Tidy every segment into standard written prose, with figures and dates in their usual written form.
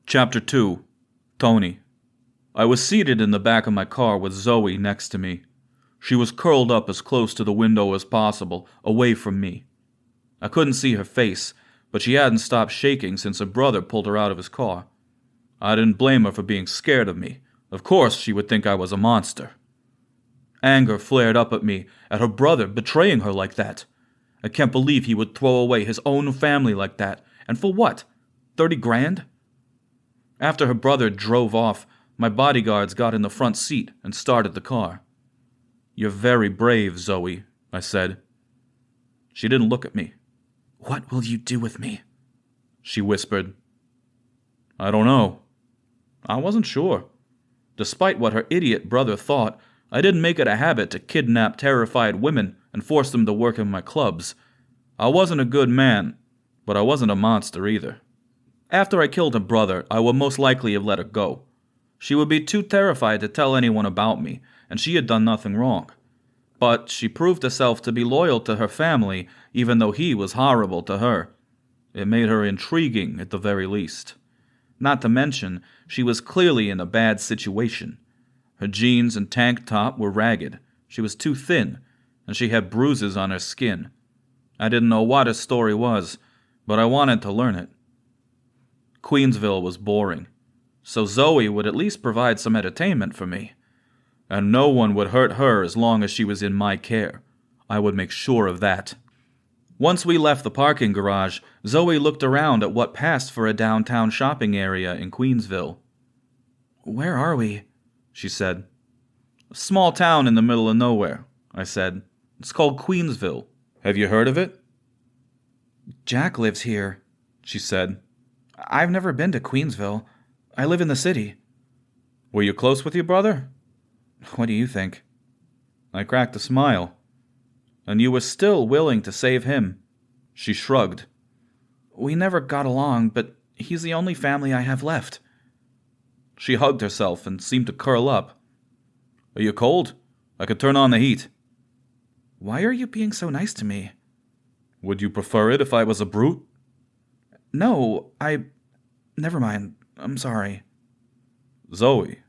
Chapter 2. Tony. I was seated in the back of my car with Zoe next to me. She was curled up as close to the window as possible, away from me. I couldn't see her face, but she hadn't stopped shaking since her brother pulled her out of his car. I didn't blame her for being scared of me. Of course she would think I was a monster. Anger flared up at me, at her brother betraying her like that. I can't believe he would throw away his own family like that. And for what? 30 grand? After her brother drove off, my bodyguards got in the front seat and started the car. "You're very brave, Zoe," I said. She didn't look at me. "What will you do with me?" she whispered. I don't know. I wasn't sure. Despite what her idiot brother thought, I didn't make it a habit to kidnap terrified women and force them to work in my clubs. I wasn't a good man, but I wasn't a monster either. After I killed her brother, I would most likely have let her go. She would be too terrified to tell anyone about me, and she had done nothing wrong. But she proved herself to be loyal to her family, even though he was horrible to her. It made her intriguing, at the very least. Not to mention, she was clearly in a bad situation. Her jeans and tank top were ragged, she was too thin, and she had bruises on her skin. I didn't know what her story was, but I wanted to learn it. Queensville was boring, so Zoe would at least provide some entertainment for me. And no one would hurt her as long as she was in my care. I would make sure of that. Once we left the parking garage, Zoe looked around at what passed for a downtown shopping area in Queensville. "Where are we?" she said. "A small town in the middle of nowhere," I said. "It's called Queensville. Have you heard of it?" "Jack lives here," she said. "I've never been to Queensville. I live in the city." "Were you close with your brother?" "What do you think?" I cracked a smile. "And you were still willing to save him?" She shrugged. "We never got along, but he's the only family I have left." She hugged herself and seemed to curl up. "Are you cold? I could turn on the heat." "Why are you being so nice to me?" "Would you prefer it if I was a brute?" "No, Never mind. I'm sorry." "Zoe,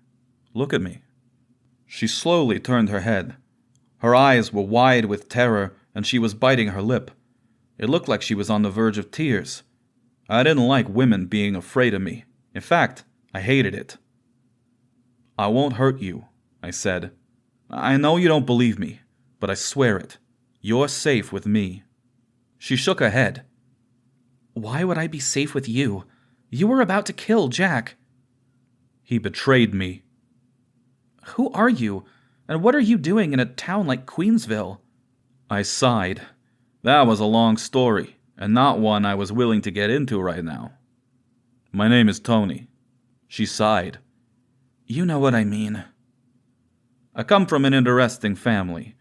look at me." She slowly turned her head. Her eyes were wide with terror, and she was biting her lip. It looked like she was on the verge of tears. I didn't like women being afraid of me. In fact, I hated it. "I won't hurt you," I said. "I know you don't believe me, but I swear it. You're safe with me." She shook her head. "Why would I be safe with you? You were about to kill Jack." "He betrayed me." "Who are you? And what are you doing in a town like Queensville?" I sighed. That was a long story, and not one I was willing to get into right now. "My name is Tony." She sighed. "You know what I mean." "I come from an interesting family.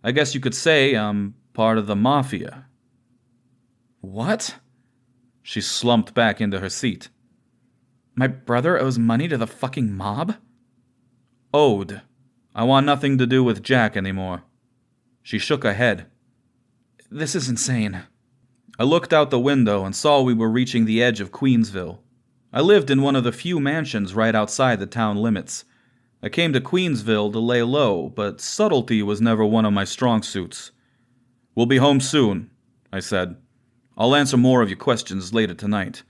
I guess you could say I'm part of the mafia." "What?" She slumped back into her seat. "My brother owes money to the fucking mob?" "Owed. I want nothing to do with Jack anymore." She shook her head. "This is insane." I looked out the window and saw we were reaching the edge of Queensville. I lived in one of the few mansions right outside the town limits. I came to Queensville to lay low, but subtlety was never one of my strong suits. "We'll be home soon," I said. "I'll answer more of your questions later tonight.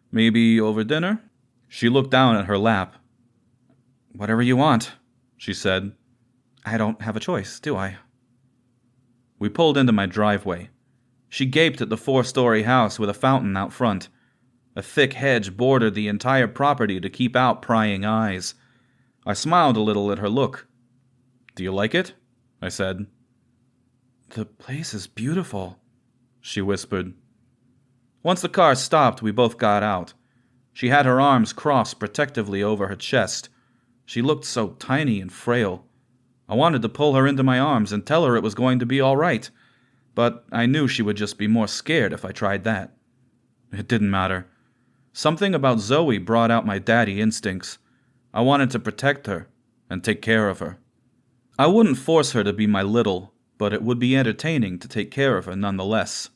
Maybe over dinner?" She looked down at her lap. "Whatever you want," she said. "I don't have a choice, do I?" We pulled into my driveway. She gaped at the 4-story house with a fountain out front. A thick hedge bordered the entire property to keep out prying eyes. I smiled a little at her look. "Do you like it?" I said. "The place is beautiful," she whispered. Once the car stopped, we both got out. She had her arms crossed protectively over her chest. She looked so tiny and frail. I wanted to pull her into my arms and tell her it was going to be all right, but I knew she would just be more scared if I tried that. It didn't matter. Something about Zoe brought out my daddy instincts. I wanted to protect her and take care of her. I wouldn't force her to be my little, but it would be entertaining to take care of her nonetheless.